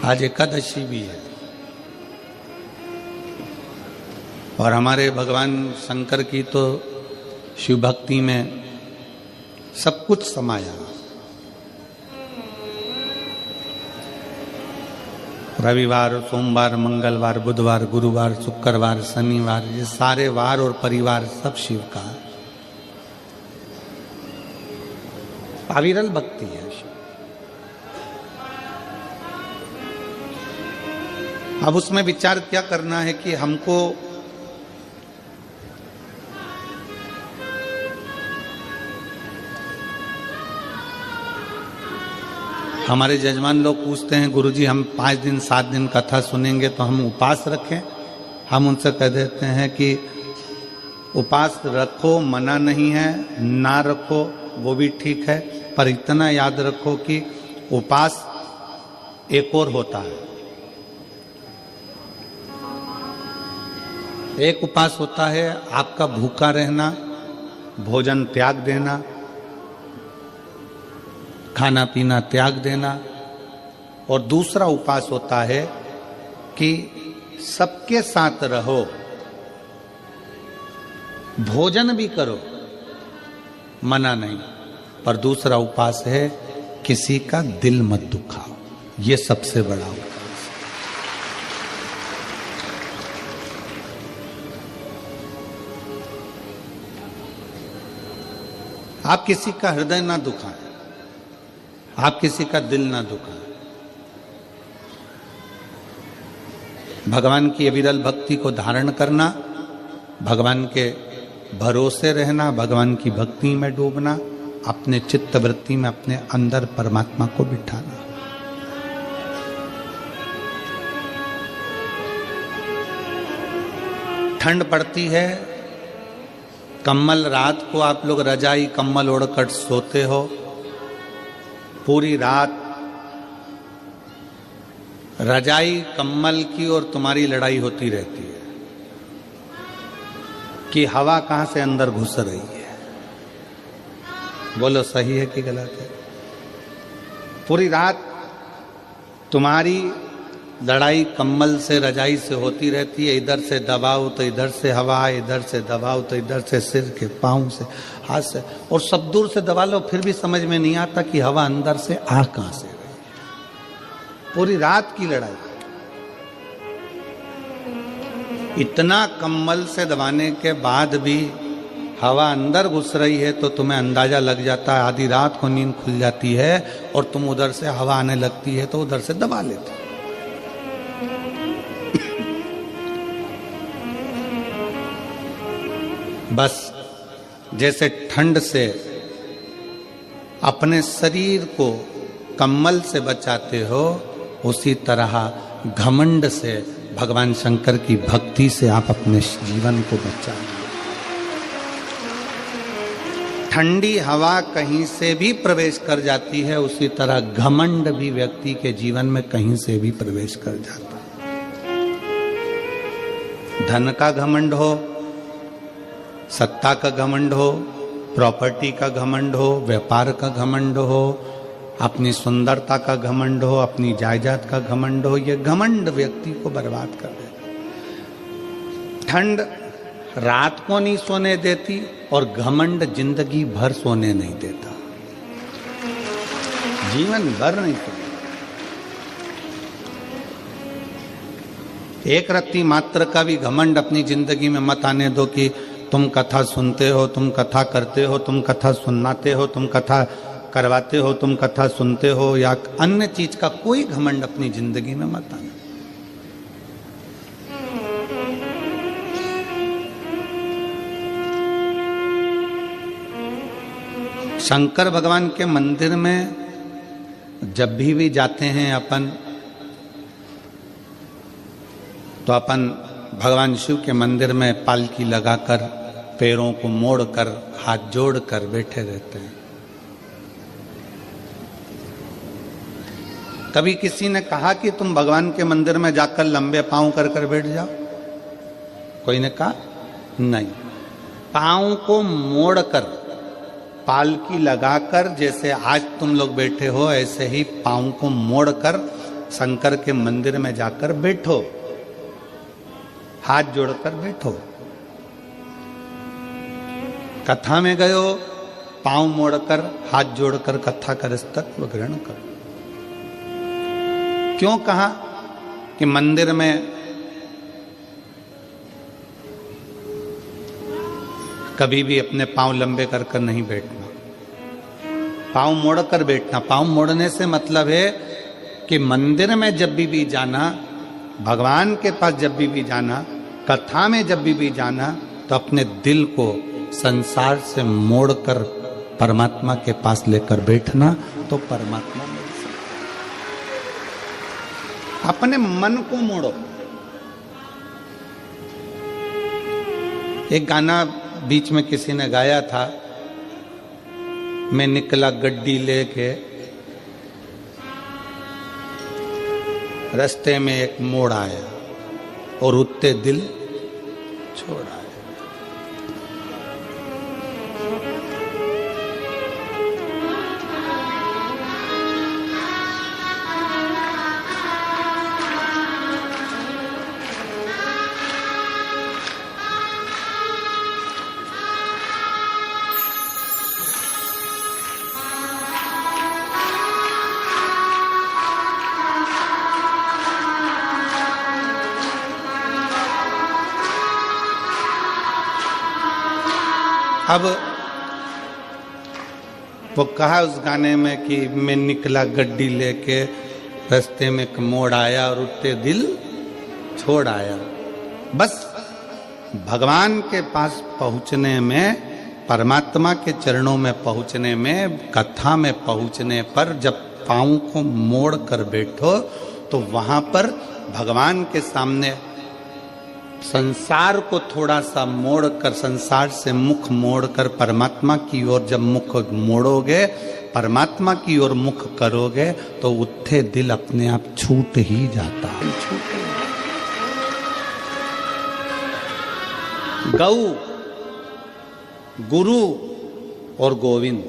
आज एकादशी भी है और हमारे भगवान शंकर की तो शिव भक्ति में सब कुछ समाया। रविवार, सोमवार, मंगलवार, बुधवार, गुरुवार, शुक्रवार, शनिवार, ये सारे वार और परिवार सब शिव का अविरल भक्ति है। अब उसमें विचार क्या करना है कि हमको हमारे जजमान लोग पूछते हैं, गुरुजी हम 5 दिन 7 दिन कथा सुनेंगे तो हम उपवास रखें? हम उनसे कह देते हैं कि उपवास रखो, मना नहीं है, ना रखो वो भी ठीक है, पर इतना याद रखो कि उपवास एक और होता है। एक उपवास होता है आपका भूखा रहना, भोजन त्याग देना, खाना पीना त्याग देना, और दूसरा उपवास होता है कि सबके साथ रहो, भोजन भी करो, मना नहीं, पर दूसरा उपवास है किसी का दिल मत दुखाओ। ये सबसे बड़ा उपवास। आप किसी का हृदय ना दुखाएं, आप किसी का दिल ना दुखाएं। भगवान की अविरल भक्ति को धारण करना, भगवान के भरोसे रहना, भगवान की भक्ति में डूबना, अपने चित्त वृत्ति में अपने अंदर परमात्मा को बिठाना। ठंड पड़ती है, कम्बल, रात को आप लोग रजाई कम्बल ओढ़कर सोते हो, पूरी रात रजाई कम्बल की और तुम्हारी लड़ाई होती रहती है कि हवा कहां से अंदर घुस रही है। बोलो सही है कि गलत है? पूरी रात तुम्हारी लड़ाई कम्बल से, रजाई से होती रहती है। इधर से दबाओ तो इधर से हवा, इधर से दबाओ तो इधर से, सिर के पांव से, हाथ से, और सब दूर से दबा लो फिर भी समझ में नहीं आता कि हवा अंदर से आ कहां से रही। पूरी रात की लड़ाई, इतना कम्बल से दबाने के बाद भी हवा अंदर घुस रही है तो तुम्हें अंदाजा लग जाता है। आधी रात को नींद खुल जाती है और तुम उधर से हवा आने लगती है तो उधर से दबा लेते। बस जैसे ठंड से अपने शरीर को कम्बल से बचाते हो, उसी तरह घमंड से, भगवान शंकर की भक्ति से आप अपने जीवन को बचाओ। ठंडी हवा कहीं से भी प्रवेश कर जाती है, उसी तरह घमंड भी व्यक्ति के जीवन में कहीं से भी प्रवेश कर जाता है। धन का घमंड हो, सत्ता का घमंड हो, प्रॉपर्टी का घमंड हो, व्यापार का घमंड हो, अपनी सुंदरता का घमंड हो, अपनी जायदाद का घमंड हो, ये घमंड व्यक्ति को बर्बाद कर देता। ठंड रात को नहीं सोने देती और घमंड जिंदगी भर सोने नहीं देता, जीवन भर नहीं सोने। एक रत्ती मात्र का भी घमंड अपनी जिंदगी में मत आने दो कि तुम कथा सुनते हो, तुम कथा करते हो, तुम कथा सुनाते हो, तुम कथा करवाते हो, तुम कथा सुनते हो, या अन्य चीज का कोई घमंड अपनी जिंदगी में मत आना। शंकर भगवान के मंदिर में जब भी जाते हैं अपन, तो अपन भगवान शिव के मंदिर में पालकी लगाकर, पैरों को मोड़कर, हाथ जोड़कर बैठे रहते हैं। कभी किसी ने कहा कि तुम भगवान के मंदिर में जाकर लंबे पांव कर कर बैठ जाओ? कोई ने कहा नहीं। पांव को मोड़कर, पालकी लगाकर, जैसे आज तुम लोग बैठे हो ऐसे ही पांव को मोड़कर शंकर के मंदिर में जाकर बैठो, हाथ जोड़कर बैठो। कथा में गयो, पांव मोड़कर हाथ जोड़कर कथा कर तत्व ग्रहण करो। क्यों कहा कि मंदिर में कभी भी अपने पांव लंबे कर कर नहीं बैठना, पांव मोड़कर बैठना। पांव मोड़ने से मतलब है कि मंदिर में जब भी जाना, भगवान के पास जब भी जाना, कथा में जब भी जाना, तो अपने दिल को संसार से मोड़कर परमात्मा के पास लेकर बैठना, तो परमात्मा मिल सकता। अपने मन को मोड़ो। एक गाना बीच में किसी ने गाया था, मैं निकला गड्डी लेके, रास्ते में एक मोड़ आया और उत्ते दिल छोड़ आया। अब वो कहा उस गाने में कि मैं निकला गड्डी लेके, रास्ते में एक मोड़ आया और उठते दिल छोड़ आया। बस भगवान के पास पहुंचने में, परमात्मा के चरणों में पहुंचने में, कथा में पहुंचने पर जब पांव को मोड़ कर बैठो, तो वहां पर भगवान के सामने संसार को थोड़ा सा मोड़कर, संसार से मुख मोड़कर परमात्मा की ओर जब मुख मोड़ोगे, परमात्मा की ओर मुख करोगे, तो उत्थे दिल अपने आप छूट ही जाता है। गौ, गुरु और गोविंद,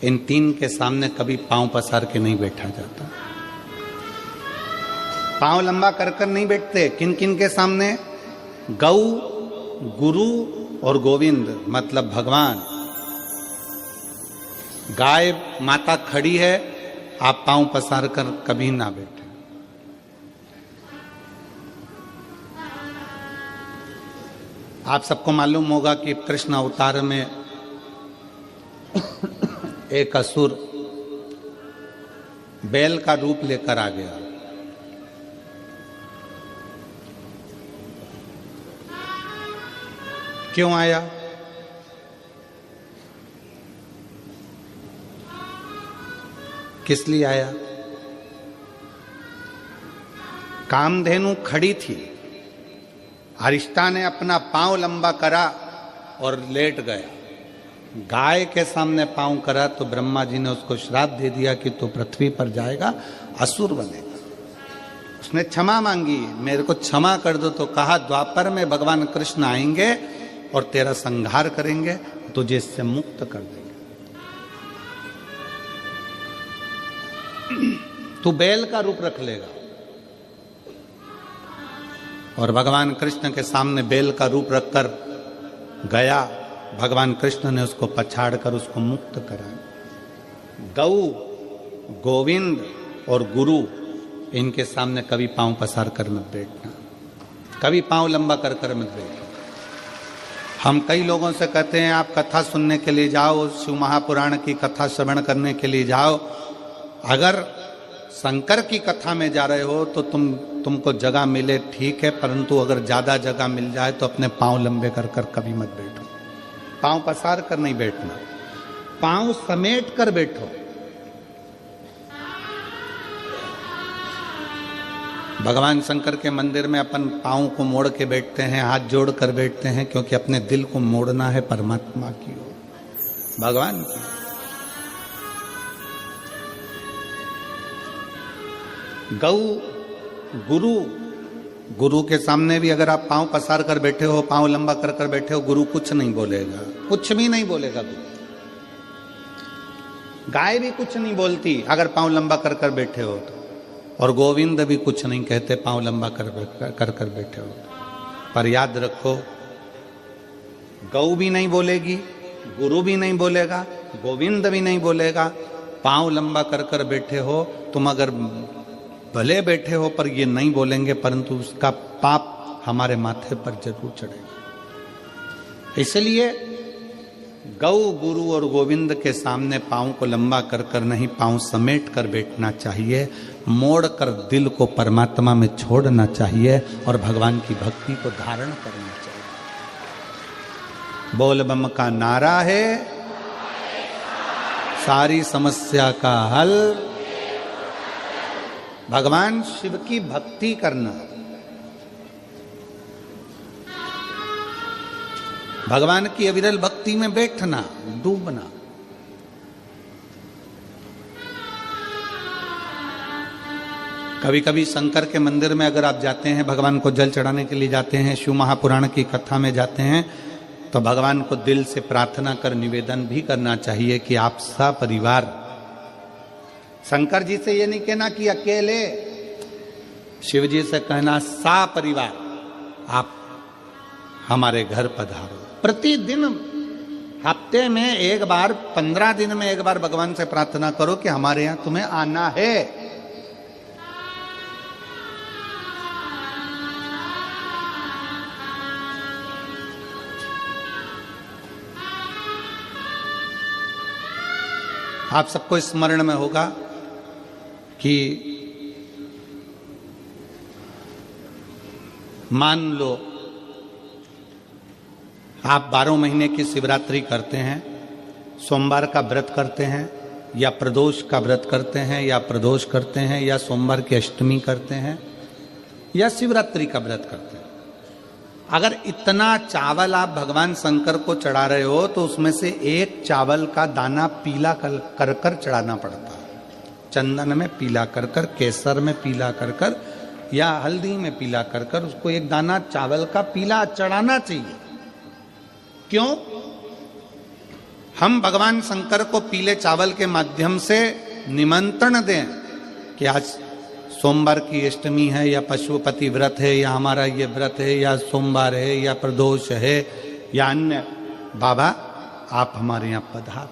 इन तीन के सामने कभी पांव पसार के नहीं बैठा जाता। पांव लंबा कर कर नहीं बैठते। किन किन के सामने? गौ, गुरु और गोविंद, मतलब भगवान। गाय माता खड़ी है, आप पांव पसार कर कभी ना बैठे। आप सबको मालूम होगा कि कृष्ण अवतार में एक असुर बैल का रूप लेकर आ गया। क्यों आया? किस लिए आया? कामधेनु खड़ी थी, अरिष्टा ने अपना पांव लंबा करा और लेट गया। गाय के सामने पांव करा तो ब्रह्मा जी ने उसको श्राप दे दिया कि तू पृथ्वी पर जाएगा, असुर बनेगा। उसने क्षमा मांगी, मेरे को क्षमा कर दो। तो कहा द्वापर में भगवान कृष्ण आएंगे और तेरा संहार करेंगे, तुझे इससे मुक्त कर देंगे। तू बैल का रूप रख लेगा। और भगवान कृष्ण के सामने बैल का रूप रखकर गया। भगवान कृष्ण ने उसको पछाड़ कर उसको मुक्त करा। गौ, गोविंद और गुरु, इनके सामने कभी पांव पसार कर मत बैठना, कभी पांव लंबा कर कर मत बैठना। हम कई लोगों से कहते हैं आप कथा सुनने के लिए जाओ, शिव महापुराण की कथा श्रवण करने के लिए जाओ। अगर शंकर की कथा में जा रहे हो तो तुमको जगह मिले ठीक है, परंतु अगर ज्यादा जगह मिल जाए तो अपने पांव लंबे कर कर कभी मत बैठो। पांव पसार कर नहीं बैठना, पांव समेट कर बैठो। भगवान शंकर के मंदिर में अपन पांव को मोड़ के बैठते हैं, हाथ जोड़ कर बैठते हैं, क्योंकि अपने दिल को मोड़ना है परमात्मा की ओर, भगवान की। गौ, गुरु, गुरु के सामने भी अगर आप पांव पसार कर बैठे हो, पांव लंबा कर कर बैठे हो, गुरु कुछ नहीं बोलेगा, कुछ भी नहीं बोलेगा। गाय भी कुछ नहीं बोलती अगर पांव लंबा कर कर बैठे हो तो। और गोविंद भी कुछ नहीं कहते, पांव लंबा कर बैठे हो। पर याद रखो, गौ भी नहीं बोलेगी, गुरु भी नहीं बोलेगा, गोविंद भी नहीं बोलेगा, पांव लंबा कर बैठे हो तुम। अगर भले बैठे हो पर ये नहीं बोलेंगे, परंतु उसका पाप हमारे माथे पर जरूर चढ़ेगा। इसलिए गौ, गुरु और गोविंद के सामने पांव को लंबा कर नहीं, पांव समेट कर बैठना चाहिए। मोड़ कर दिल को परमात्मा में छोड़ना चाहिए और भगवान की भक्ति को धारण करना चाहिए। बोल बम का नारा है, सारी समस्या का हल। भगवान शिव की भक्ति करना, भगवान की अविरल भक्ति में बैठना, डूबना। कभी कभी शंकर के मंदिर में अगर आप जाते हैं, भगवान को जल चढ़ाने के लिए जाते हैं, शिव महापुराण की कथा में जाते हैं, तो भगवान को दिल से प्रार्थना कर निवेदन भी करना चाहिए कि आप सपरिवार, शंकर जी से ये नहीं कहना कि अकेले, शिव जी से कहना सपरिवार आप हमारे घर पधारो। प्रतिदिन, हफ्ते में एक बार, 15 दिन में एक बार भगवान से प्रार्थना करो कि हमारे यहां तुम्हें आना है। आप सबको स्मरण में होगा कि मान लो आप 12 महीने की शिवरात्रि करते हैं, सोमवार का व्रत करते हैं, या प्रदोष का व्रत करते हैं, या प्रदोष करते हैं, या सोमवार की अष्टमी करते हैं, या शिवरात्रि का व्रत करते हैं। अगर इतना चावल आप भगवान शंकर को चढ़ा रहे हो तो उसमें से एक चावल का दाना पीला कर कर चढ़ाना पड़ता है। चंदन में पीला कर कर, केसर में पीला कर कर, या हल्दी में पीला कर कर उसको एक दाना चावल का पीला चढ़ाना चाहिए। क्यों? हम भगवान शंकर को पीले चावल के माध्यम से निमंत्रण दें कि आज सोमवार की अष्टमी है, या पशुपति व्रत है, या हमारा ये व्रत है, या सोमवार है, या प्रदोष है, या अन्य, बाबा आप हमारे यहां पधार।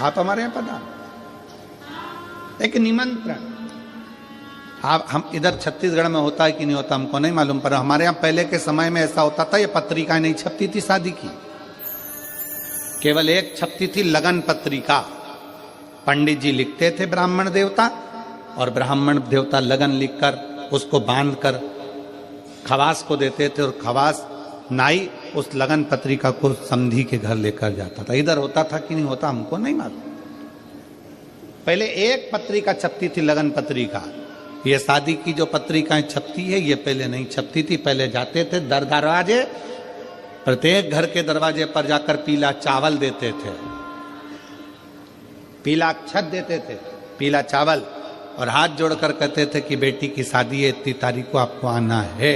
आप हमारे यहां पधार, एक निमंत्रण। आप, हम इधर छत्तीसगढ़ में होता है कि नहीं होता हमको नहीं मालूम, पर हमारे यहां पहले के समय में ऐसा होता था, ये पत्रिका नहीं छपती थी शादी की, केवल एक छपती थी लगन पत्रिका। पंडित जी लिखते थे ब्राह्मण देवता, और ब्राह्मण देवता लगन लिखकर उसको बांधकर खवास को देते थे, और खवास नाई उस लगन पत्रिका को समधी के घर लेकर जाता था। इधर होता था कि नहीं होता हमको नहीं मालूम। पहले एक पत्रिका छपती थी, लगन पत्रिका। ये शादी की जो पत्रिकाएं छपती है ये पहले नहीं छपती थी। पहले जाते थे दरवाजे, प्रत्येक घर के दरवाजे पर जाकर पीला चावल देते थे, पीला अक्षत देते थे, पीला चावल, और हाथ जोड़कर कहते थे कि बेटी की शादी है, इतनी तारीख को आपको आना है,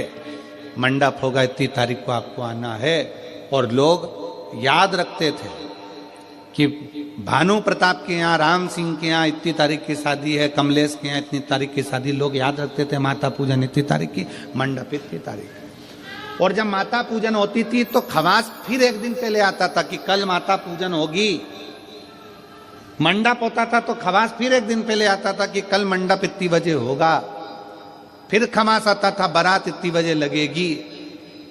मंडप होगा, इतनी तारीख को आपको आना है। और लोग याद रखते थे कि भानु प्रताप के यहाँ, राम सिंह के यहाँ इतनी तारीख की शादी है, कमलेश के यहाँ इतनी तारीख की शादी, लोग याद रखते थे। माता पूजन इतनी तारीख की, मंडप इतनी तारीख। और जब माता पूजन होती थी तो खवास फिर एक दिन पहले आता था कि कल माता पूजन होगी। मंडप होता था तो खवास फिर एक दिन पहले आता था कि कल मंडप इतनी बजे होगा। फिर खवास आता था, बारात इतनी बजे लगेगी,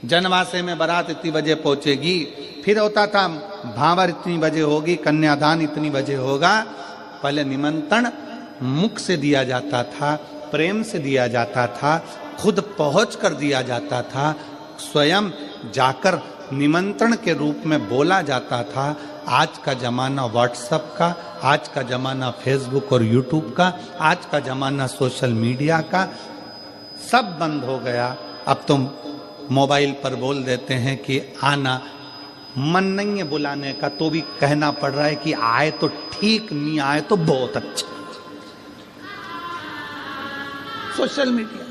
जनवासे में बारात इतनी बजे पहुंचेगी। फिर होता था भावर इतनी बजे होगी, कन्यादान इतनी बजे होगा। पहले निमंत्रण मुख से दिया जाता था, प्रेम से दिया जाता था, खुद पहुंच कर दिया जाता था, स्वयं जाकर निमंत्रण के रूप में बोला जाता था। आज का जमाना व्हाट्सएप का, आज का जमाना फेसबुक और यूट्यूब का, आज का जमाना सोशल मीडिया का, सब बंद हो गया। अब तुम मोबाइल पर बोल देते हैं कि आना, मन नहीं है बुलाने का तो भी कहना पड़ रहा है कि आए तो ठीक, नहीं आए तो बहुत अच्छा। सोशल मीडिया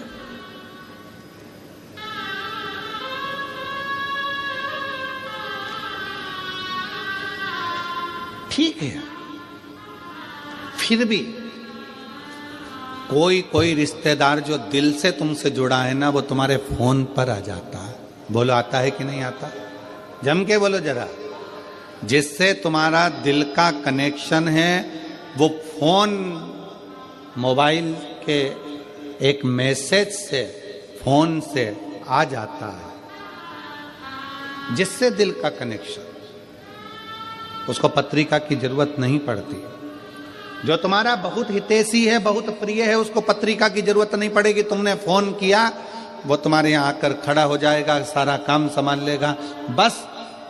ठीक है, फिर भी कोई कोई रिश्तेदार जो दिल से तुमसे जुड़ा है ना, वो तुम्हारे फोन पर आ जाता है। बोलो आता है कि नहीं आता? जम के बोलो जरा। जिससे तुम्हारा दिल का कनेक्शन है वो फोन, मोबाइल के एक मैसेज से, फोन से आ जाता है। जिससे दिल का कनेक्शन, उसको पत्रिका की जरूरत नहीं पड़ती। जो तुम्हारा बहुत हितैषी है, बहुत प्रिय है, उसको पत्रिका की जरूरत नहीं पड़ेगी। तुमने फोन किया, वो तुम्हारे यहाँ आकर खड़ा हो जाएगा, सारा काम संभाल लेगा। बस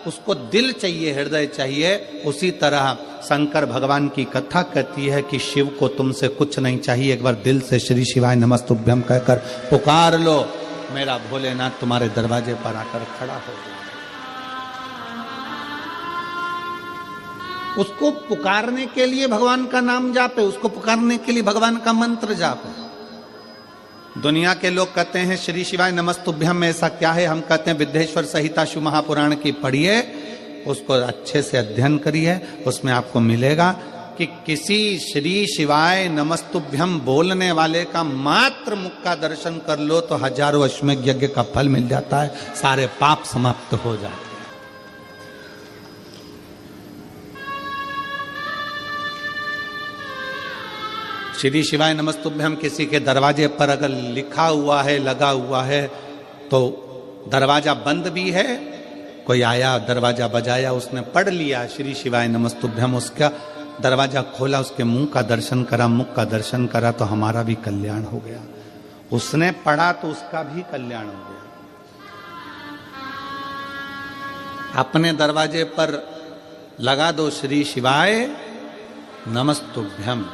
उसको दिल चाहिए, हृदय चाहिए। उसी तरह शंकर भगवान की कथा कहती है कि शिव को तुमसे कुछ नहीं चाहिए, एक बार दिल से श्री शिवाय नमस्तुभ्यम कहकर पुकार लो, मेरा भोलेनाथ तुम्हारे दरवाजे पर आकर खड़ा हो जाए। उसको पुकारने के लिए भगवान का नाम जापे, उसको पुकारने के लिए भगवान का मंत्र जापे। दुनिया के लोग कहते हैं श्री शिवाय नमस्तुभ्यम में ऐसा क्या है? हम कहते हैं विद्येश्वर संहिता शिव महापुराण की पढ़िए, उसको अच्छे से अध्ययन करिए, उसमें आपको मिलेगा कि किसी श्री शिवाय नमस्तुभ्यम बोलने वाले का मात्र मुख का दर्शन कर लो तो हजारों अश्वमेध यज्ञ का फल मिल जाता है, सारे पाप समाप्त हो जाते हैं। श्री शिवाय नमस्तुभ्यम किसी के दरवाजे पर अगर लिखा हुआ है, लगा हुआ है, तो दरवाजा बंद भी है, कोई आया दरवाजा बजाया, उसने पढ़ लिया श्री शिवाय नमस्तुभ्यम, उसका दरवाजा खोला, उसके मुंह का दर्शन करा, मुख का दर्शन करा, तो हमारा भी कल्याण हो गया। उसने पढ़ा तो उसका भी कल्याण हो गया। अपने दरवाजे पर लगा दो श्री शिवाय नमस्तुभ्यम,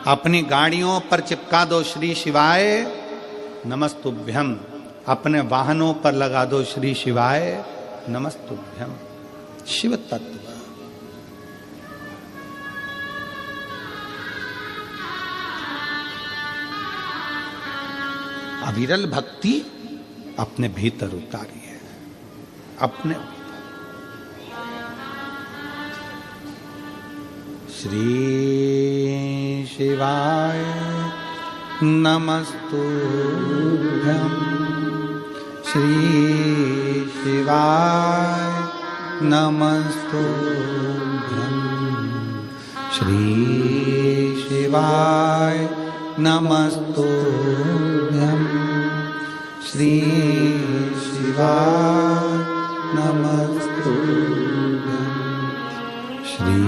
अपनी गाड़ियों पर चिपका दो श्री शिवाय नमस्तुभ्यम, अपने वाहनों पर लगा दो श्री शिवाय नमस्तुभ्यम। शिव तत्व अविरल भक्ति अपने भीतर उतारी है, अपने श्री शिवाय नमस्तुभ्यम, श्री शिवाय नमस्तुभ्यम, श्री शिवाय नमस्तुभ्यम, श्री शिवाय नमस्तुभ्यम, श्री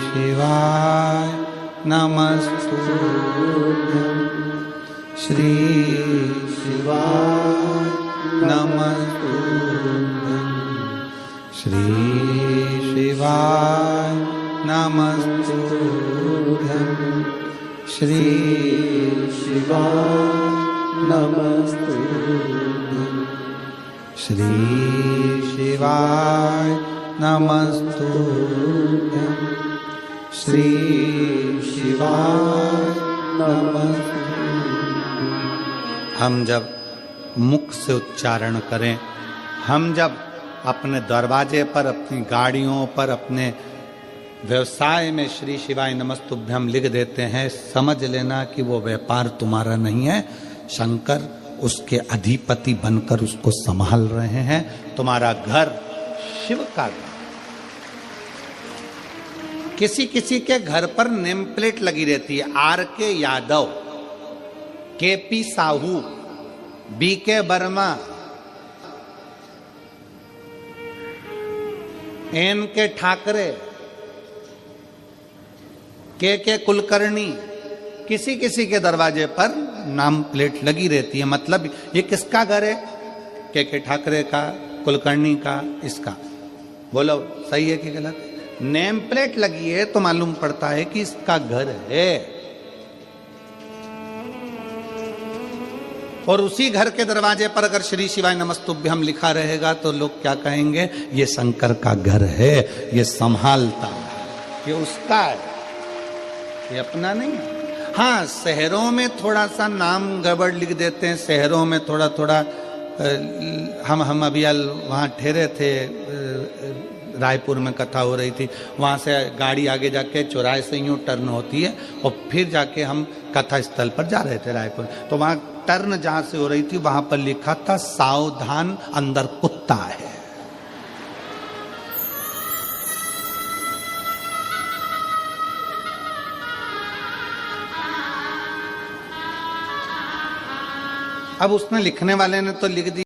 शिवाय नमस्तुभ्यम, श्री शिवाय नमस्तुभ्यम, श्री शिवाय नमस्तुभ्यम, श्री शिवाय नमस्तुभ्यम, श्री शिवाय नमस्तुभ्यम, श्री शिवाय नमस्तुभ्यम। हम जब मुख से उच्चारण करें, हम जब अपने दरवाजे पर, अपनी गाड़ियों पर, अपने व्यवसाय में श्री शिवाय नमस्तुभ्यम लिख देते हैं, समझ लेना कि वो व्यापार तुम्हारा नहीं है, शंकर उसके अधिपति बनकर उसको संभाल रहे हैं। तुम्हारा घर शिव का घर। किसी किसी के घर पर नेम प्लेट लगी रहती है, R.K. Yadav, K.P. Sahu, B.K. Verma, N.K. Thackeray, K.K. Kulkarni. किसी किसी के दरवाजे पर नाम प्लेट लगी रहती है, मतलब ये किसका घर है? K.K. ठाकरे का, कुलकर्णी का, इसका। बोलो सही है कि गलत? नेम प्लेट लगी है तो मालूम पड़ता है कि इसका घर है। और उसी घर के दरवाजे पर अगर श्री शिवाय नमस्तुभ्यम लिखा रहेगा तो लोग क्या कहेंगे? ये शंकर का घर है, ये संभालता है, ये उसका है, ये अपना नहीं है। हाँ, शहरों में थोड़ा सा नाम गड़बड़ लिख देते हैं, शहरों में थोड़ा थोड़ा। हम अभी वहाँ ठहरे थे रायपुर में कथा हो रही थी, वहाँ से गाड़ी आगे जाके चौराहे से यूँ टर्न होती है और फिर जाके हम कथा स्थल पर जा रहे थे रायपुर। तो वहाँ टर्न जहाँ से हो रही थी वहाँ पर लिखा था सावधान अंदर कुत्ता है। अब उसने लिखने वाले ने तो लिख दिया